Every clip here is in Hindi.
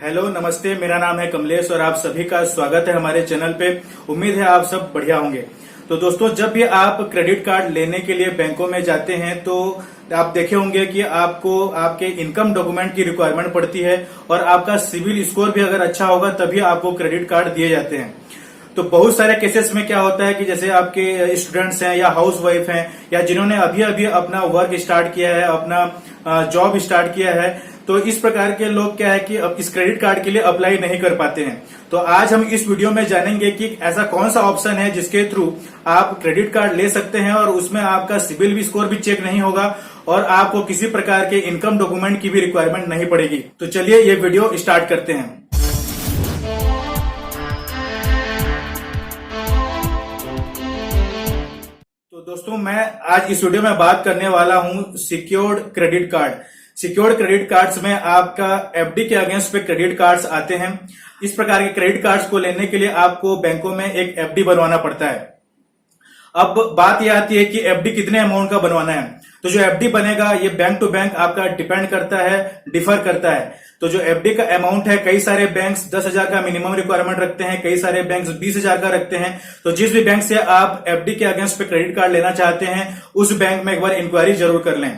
हेलो नमस्ते, मेरा नाम है कमलेश और आप सभी का स्वागत है हमारे चैनल पे। उम्मीद है आप सब बढ़िया होंगे। तो दोस्तों, जब भी आप क्रेडिट कार्ड लेने के लिए बैंकों में जाते हैं तो आप देखे होंगे कि आपको आपके इनकम डॉक्यूमेंट की रिक्वायरमेंट पड़ती है और आपका सिविल स्कोर भी अगर अच्छा होगा तभी आपको क्रेडिट कार्ड दिए जाते हैं। तो बहुत सारे केसेस में क्या होता है कि जैसे आपके स्टूडेंट्स हैं या हाउस वाइफ हैं या जिन्होंने अभी अभी अपना वर्क स्टार्ट किया है, अपना जॉब स्टार्ट किया है, तो इस प्रकार के लोग क्या है कि अब इस क्रेडिट कार्ड के लिए अप्लाई नहीं कर पाते हैं। तो आज हम इस वीडियो में जानेंगे कि ऐसा कौन सा ऑप्शन है जिसके थ्रू आप क्रेडिट कार्ड ले सकते हैं और उसमें आपका सिविल भी स्कोर भी चेक नहीं होगा और आपको किसी प्रकार के इनकम डॉक्यूमेंट की भी रिक्वायरमेंट नहीं पड़ेगी। तो चलिए ये वीडियो स्टार्ट करते हैं। तो दोस्तों, मैं आज इस वीडियो में बात करने वाला हूं secured credit card. Secured credit cards में आपका एफडी के अगेंस्ट पे क्रेडिट कार्ड्स आते हैं। इस प्रकार के क्रेडिट कार्ड्स को लेने के लिए आपको बैंकों में एक एफडी बनवाना पड़ता है। अब बात यह आती है कि एफडी कितने अमाउंट का बनवाना है। तो जो एफडी बनेगा ये बैंक टू बैंक आपका डिपेंड करता है, डिफर करता है। तो जो एफडी का अमाउंट है, कई सारे बैंक्स 10,000 का मिनिमम रिक्वायरमेंट रखते हैं, कई सारे बैंक्स 20,000 का रखते हैं। तो जिस भी बैंक से आप एफडी के अगेंस्ट पे क्रेडिट कार्ड लेना चाहते हैं उस बैंक में एक बार इंक्वायरी जरूर कर लें।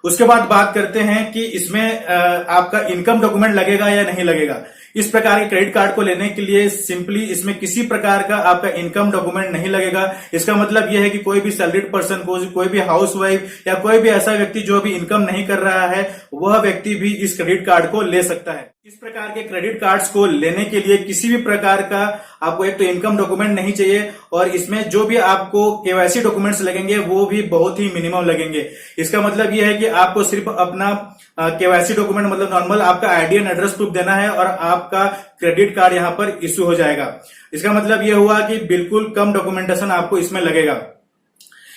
उसके बाद बात करते हैं कि इसमें आपका इनकम डॉक्यूमेंट लगेगा या नहीं लगेगा। इस प्रकार के क्रेडिट कार्ड को लेने के लिए सिंपली इसमें किसी प्रकार का आपका इनकम डॉक्यूमेंट नहीं लगेगा। इसका मतलब यह है कि कोई भी सैलरीड पर्सन को, कोई भी हाउस वाइफ या कोई भी ऐसा व्यक्ति जो अभी इनकम नहीं कर रहा है वह व्यक्ति भी इस क्रेडिट कार्ड को ले सकता है। इस प्रकार के क्रेडिट कार्ड्स को लेने के लिए किसी भी प्रकार का आपको एक तो इनकम डॉक्यूमेंट नहीं चाहिए और इसमें जो भी आपको केवाईसी डॉक्यूमेंट्स लगेंगे वो भी बहुत ही मिनिमम लगेंगे। इसका मतलब यह है कि आपको सिर्फ अपना केवाईसी डॉक्यूमेंट मतलब नॉर्मल आपका आईडी एंड एड्रेस प्रूफ देना है और आपका क्रेडिट कार्ड यहां पर इश्यू हो जाएगा। इसका मतलब यह हुआ कि बिल्कुल कम डॉक्यूमेंटेशन आपको इसमें लगेगा।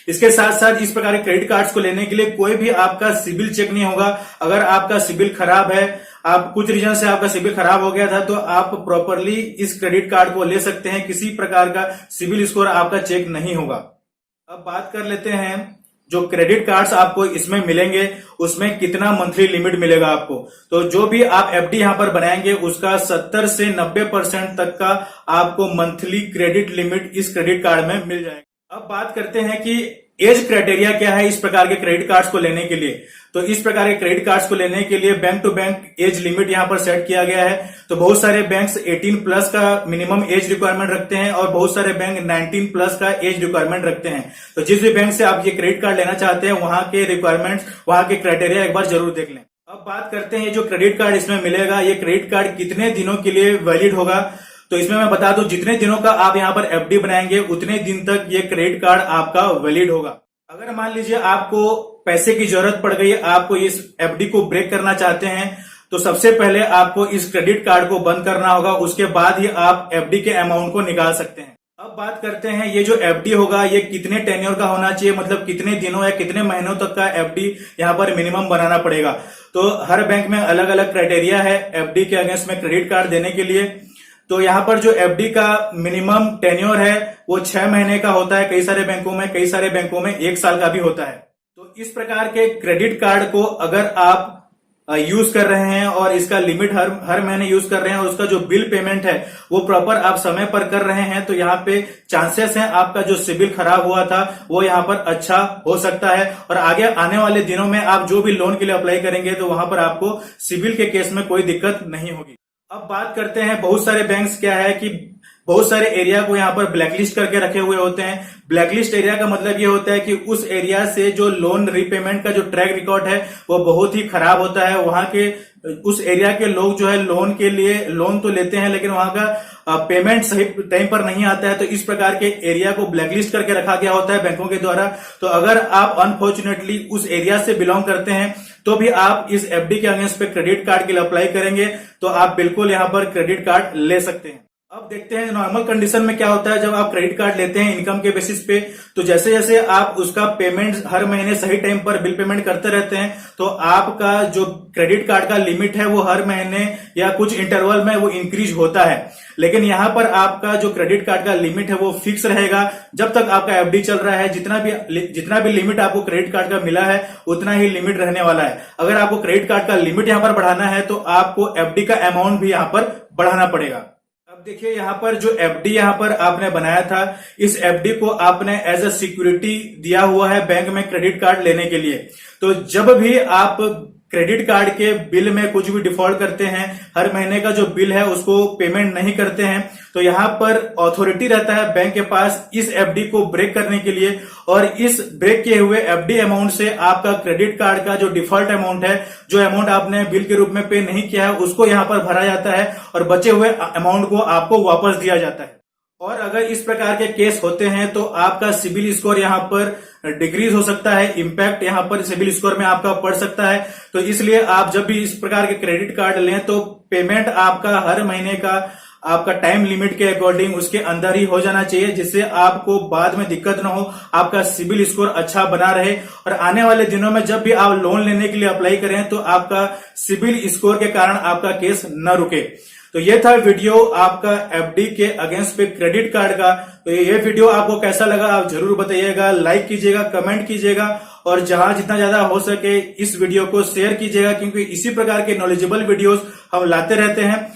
इसके साथ साथ इस प्रकार के क्रेडिट कार्ड्स को लेने के लिए कोई भी आपका सिबिल चेक नहीं होगा। अगर आपका सिबिल खराब है, आप कुछ रीजन से आपका सिबिल खराब हो गया था, तो आप प्रॉपरली इस क्रेडिट कार्ड को ले सकते हैं। किसी प्रकार का सिबिल स्कोर आपका चेक नहीं होगा। अब बात कर लेते हैं जो क्रेडिट कार्ड्स आपको इसमें मिलेंगे उसमें कितना मंथली लिमिट मिलेगा आपको। तो जो भी आप एफडी यहां पर बनाएंगे उसका 70 से 90% तक का आपको मंथली क्रेडिट लिमिट इस क्रेडिट कार्ड में मिल जाएगा। अब बात करते हैं कि एज क्राइटेरिया क्या है इस प्रकार के क्रेडिट कार्ड्स को लेने के लिए। तो इस प्रकार के क्रेडिट कार्ड्स को लेने के लिए bank to bank age limit यहां पर सेट किया गया है। तो बहुत सारे बैंक्स 18 प्लस का मिनिमम एज रिक्वायरमेंट रखते हैं और बहुत सारे बैंक 19 प्लस का एज रिक्वायरमेंट रखते हैं। तो जिस भी बैंक से आप ये क्रेडिट कार्ड लेना चाहते हैं वहां के रिक्वायरमेंट्स, वहां के क्राइटेरिया एक बार जरूर देख लें। अब बात करते हैं जो क्रेडिट कार्ड इसमें मिलेगा, ये क्रेडिट कार्ड कितने दिनों के लिए वैलिड होगा। तो इसमें मैं बता दूं, जितने दिनों का आप यहां पर एफडी बनाएंगे उतने दिन तक ये क्रेडिट कार्ड आपका वैलिड होगा। अगर मान लीजिए आपको पैसे की जरूरत पड़ गई, आपको इस एफडी को ब्रेक करना चाहते हैं, तो सबसे पहले आपको इस क्रेडिट कार्ड को बंद करना होगा। उसके बाद ही आप एफडी के अमाउंट को निकाल सकते हैं। अब बात करते हैं ये जो एफडी होगा ये कितने टेन्योर का होना चाहिए, मतलब कितने दिनों या कितने महीनों तक का एफडी यहाँ पर मिनिमम बनाना पड़ेगा। तो हर बैंक में अलग अलग क्राइटेरिया है एफडी के अगेंस्ट में क्रेडिट कार्ड देने के लिए। तो यहाँ पर जो एफडी का मिनिमम टेन्योर है वो 6 महीने का होता है कई सारे बैंकों में, कई सारे बैंकों में 1 साल का भी होता है। तो इस प्रकार के क्रेडिट कार्ड को अगर आप यूज कर रहे हैं और इसका लिमिट हर महीने यूज कर रहे हैं और उसका जो बिल पेमेंट है वो प्रॉपर आप समय पर कर रहे हैं, तो यहाँ पे चांसेस हैं आपका जो सिबिल खराब हुआ था वो यहाँ पर अच्छा हो सकता है और आगे आने वाले दिनों में आप जो भी लोन के लिए अप्लाई करेंगे तो वहां पर आपको सिबिल के केस में कोई दिक्कत नहीं होगी। अब बात करते हैं, बहुत सारे बैंक्स क्या है कि बहुत सारे एरिया को यहाँ पर ब्लैकलिस्ट करके रखे हुए होते हैं। ब्लैकलिस्ट एरिया का मतलब ये होता है कि उस एरिया से जो लोन रीपेमेंट का जो ट्रैक रिकॉर्ड है वो बहुत ही खराब होता है। वहां के उस एरिया के लोग जो है लोन के लिए लोन तो लेते हैं लेकिन वहां का पेमेंट सही टाइम पर नहीं आता है। तो इस प्रकार के एरिया को ब्लैकलिस्ट करके रखा गया होता है बैंकों के द्वारा। तो अगर आप अनफॉर्चुनेटली उस एरिया से बिलोंग करते हैं तो भी आप इस एफडी के अगेंस्ट पे क्रेडिट कार्ड के लिए अप्लाई करेंगे तो आप बिल्कुल यहां पर क्रेडिट कार्ड ले सकते हैं। अब देखते हैं नॉर्मल कंडीशन में क्या होता है जब आप क्रेडिट कार्ड लेते हैं इनकम के बेसिस पे। तो जैसे जैसे आप उसका पेमेंट हर महीने सही टाइम पर बिल पेमेंट करते रहते हैं तो आपका जो क्रेडिट कार्ड का लिमिट है वो हर महीने या कुछ इंटरवल में वो इंक्रीज होता है। लेकिन यहाँ पर आपका जो क्रेडिट कार्ड का लिमिट है वो फिक्स रहेगा जब तक आपका एफडी चल रहा है। जितना भी लिमिट आपको क्रेडिट कार्ड का मिला है उतना ही लिमिट रहने वाला है। अगर आपको क्रेडिट कार्ड का लिमिट यहाँ पर बढ़ाना है तो आपको एफडी का अमाउंट भी यहाँ पर बढ़ाना पड़ेगा। अब देखिए यहाँ पर जो एफडी यहाँ पर आपने बनाया था, इस एफडी को आपने एज अ सिक्योरिटी दिया हुआ है बैंक में क्रेडिट कार्ड लेने के लिए। तो जब भी आप क्रेडिट कार्ड के बिल में कुछ भी डिफॉल्ट करते हैं, हर महीने का जो बिल है उसको पेमेंट नहीं करते हैं, तो यहाँ पर अथॉरिटी रहता है बैंक के पास इस एफडी को ब्रेक करने के लिए। और इस ब्रेक किए हुए एफडी अमाउंट से आपका क्रेडिट कार्ड का जो डिफॉल्ट अमाउंट है, जो अमाउंट आपने बिल के रूप में पे नहीं किया है, उसको यहाँ पर भरा जाता है और बचे हुए अमाउंट को आपको वापस दिया जाता है। और अगर इस प्रकार के केस होते हैं तो आपका सिबिल स्कोर यहाँ पर डिक्रीज हो सकता है, इम्पैक्ट यहाँ पर सिबिल स्कोर में आपका पड़ सकता है। तो इसलिए आप जब भी इस प्रकार के क्रेडिट कार्ड लें तो पेमेंट आपका हर महीने का आपका टाइम लिमिट के अकॉर्डिंग उसके अंदर ही हो जाना चाहिए, जिससे आपको बाद में दिक्कत ना हो, आपका सिबिल स्कोर अच्छा बना रहे और आने वाले दिनों में जब भी आप लोन लेने के लिए अप्लाई करें तो आपका सिबिल स्कोर के कारण आपका केस न रुके। तो ये था वीडियो आपका एफडी के अगेंस्ट पे क्रेडिट कार्ड का। तो ये वीडियो आपको कैसा लगा आप जरूर बताइएगा, लाइक कीजिएगा, कमेंट कीजिएगा और जहां जितना ज्यादा हो सके इस वीडियो को शेयर कीजिएगा, क्योंकि इसी प्रकार के नॉलेजेबल वीडियोस हम लाते रहते हैं।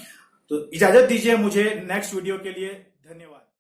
तो इजाजत दीजिए मुझे नेक्स्ट वीडियो के लिए। धन्यवाद।